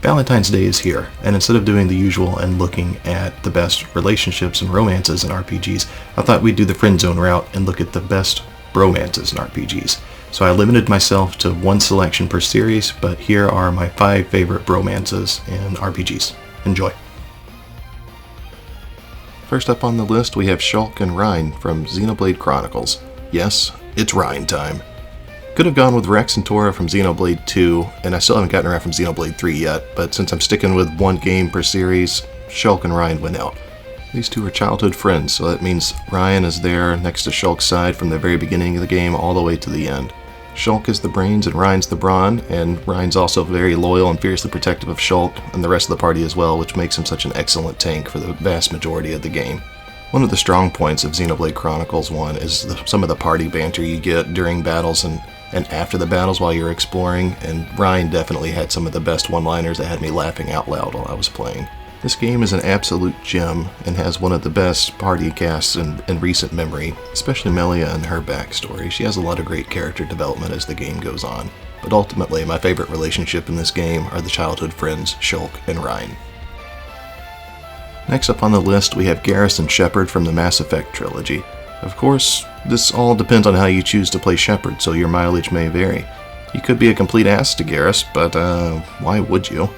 Valentine's Day is here, and instead of doing the usual and looking at the best relationships and romances in RPGs, I thought we'd do the friend zone route and look at the best bromances in RPGs. So I limited myself to one selection per series, but here are my 5 favorite bromances in RPGs. Enjoy. First up on the list we have Shulk and Reyn from Xenoblade Chronicles. Yes, it's Reyn time. Could have gone with Rex and Tora from Xenoblade 2, and I still haven't gotten around from Xenoblade 3 yet, but since I'm sticking with one game per series, Shulk and Reyn win out. These two are childhood friends, so that means Reyn is there next to Shulk's side from the very beginning of the game all the way to the end. Shulk is the brains and Reyn's the brawn, and Reyn's also very loyal and fiercely protective of Shulk and the rest of the party as well, which makes him such an excellent tank for the vast majority of the game. One of the strong points of Xenoblade Chronicles 1 is some of the party banter you get during battles and after the battles while you're exploring, and Reyn definitely had some of the best one-liners that had me laughing out loud while I was playing. This game is an absolute gem and has one of the best party casts in recent memory, especially Melia and her backstory. She has a lot of great character development as the game goes on, but ultimately my favorite relationship in this game are the childhood friends Shulk and Reyn. Next up on the list we have Garrus and Shepard from the Mass Effect trilogy. Of course, this all depends on how you choose to play Shepard, so your mileage may vary. You could be a complete ass to Garrus, but why would you?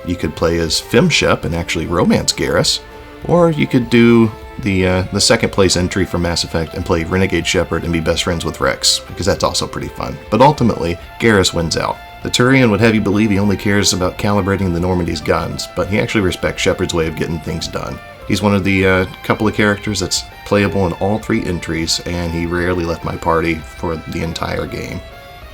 You could play as FemShep and actually romance Garrus, or you could do the second place entry for Mass Effect and play Renegade Shepard and be best friends with Rex, because that's also pretty fun. But ultimately, Garrus wins out. The Turian would have you believe he only cares about calibrating the Normandy's guns, but he actually respects Shepard's way of getting things done. He's one of the couple of characters that's playable in all 3 entries, and he rarely left my party for the entire game.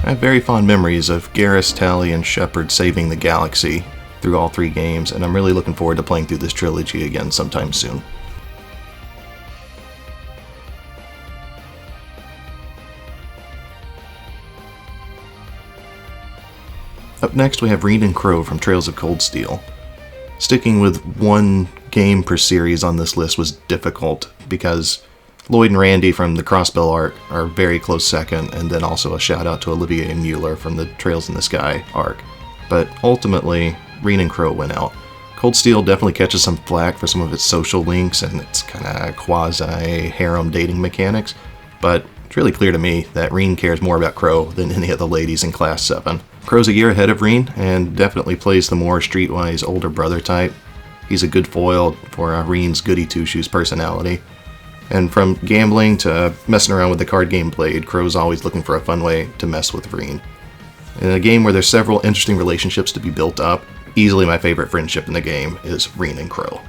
I have very fond memories of Garrus, Tali, and Shepard saving the galaxy through all 3 games, and I'm really looking forward to playing through this trilogy again sometime soon. Up next we have Rean and Crow from Trails of Cold Steel. Sticking with one game per series on this list was difficult because Lloyd and Randy from the Crossbell arc are very close second, and then also a shout out to Olivier Mueller from the Trails in the Sky arc. But ultimately, Rean and Crow went out. Cold Steel definitely catches some flack for some of its social links and its kind of quasi-harem dating mechanics, but it's really clear to me that Rean cares more about Crow than any of the ladies in Class 7. Crow's a year ahead of Rean, and definitely plays the more streetwise older brother type. He's a good foil for Rean's goody two-shoes personality. And from gambling to messing around with the card game Blade, Crow's always looking for a fun way to mess with Rean. In a game where there's several interesting relationships to be built up, easily my favorite friendship in the game is Rean and Crow.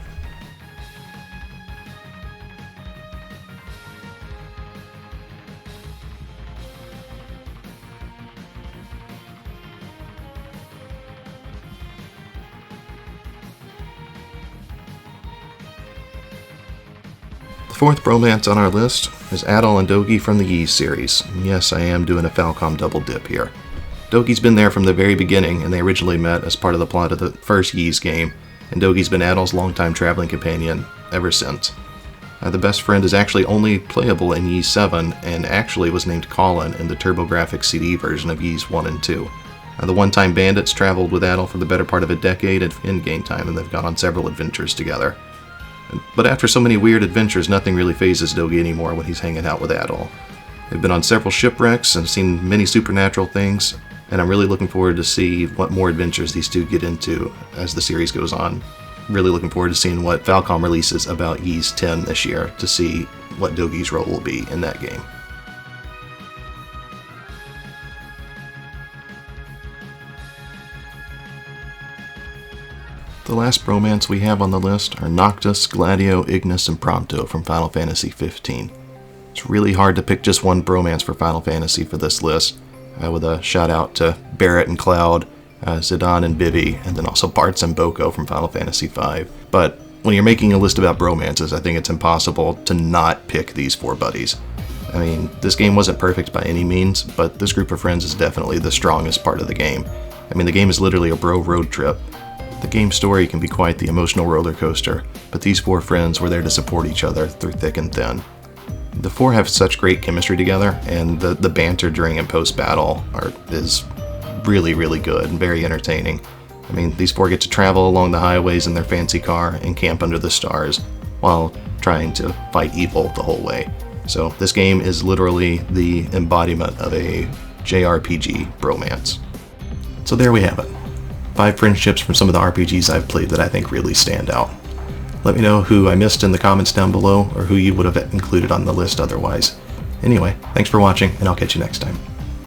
The fourth bromance on our list is Adol and Dogi from the Ys series. Yes, I am doing a Falcom double dip here. Dogi's been there from the very beginning, and they originally met as part of the plot of the first Ys game, and Dogi's been Adol's longtime traveling companion ever since. The best friend is actually only playable in Ys 7, and actually was named Colin in the TurboGrafx CD version of Ys 1 and 2. The One-Time Bandits traveled with Adol for the better part of a decade in game time, and they've gone on several adventures together. But after so many weird adventures, nothing really phases Dogi anymore when he's hanging out with Adol. They've been on several shipwrecks and seen many supernatural things, and I'm really looking forward to see what more adventures these two get into as the series goes on. Really looking forward to seeing what Falcom releases about Ys 10 this year to see what Dogi's role will be in that game. The last bromance we have on the list are Noctis, Gladio, Ignis, and Prompto from Final Fantasy XV. It's really hard to pick just one bromance for Final Fantasy for this list, with a shout out to Barrett and Cloud, Zidane and Bibi, and then also Bartz and Boko from Final Fantasy V. But when you're making a list about bromances, I think it's impossible to not pick these 4 buddies. I mean, this game wasn't perfect by any means, but this group of friends is definitely the strongest part of the game. I mean, the game is literally a bro road trip. The game's story can be quite the emotional roller coaster, but these 4 friends were there to support each other through thick and thin. The 4 have such great chemistry together, and the banter during and post-battle is really, really good and very entertaining. I mean, these four get to travel along the highways in their fancy car and camp under the stars while trying to fight evil the whole way. So this game is literally the embodiment of a JRPG bromance. So there we have it. 5 friendships from some of the RPGs I've played that I think really stand out. Let me know who I missed in the comments down below, or who you would have included on the list otherwise. Anyway, thanks for watching, and I'll catch you next time.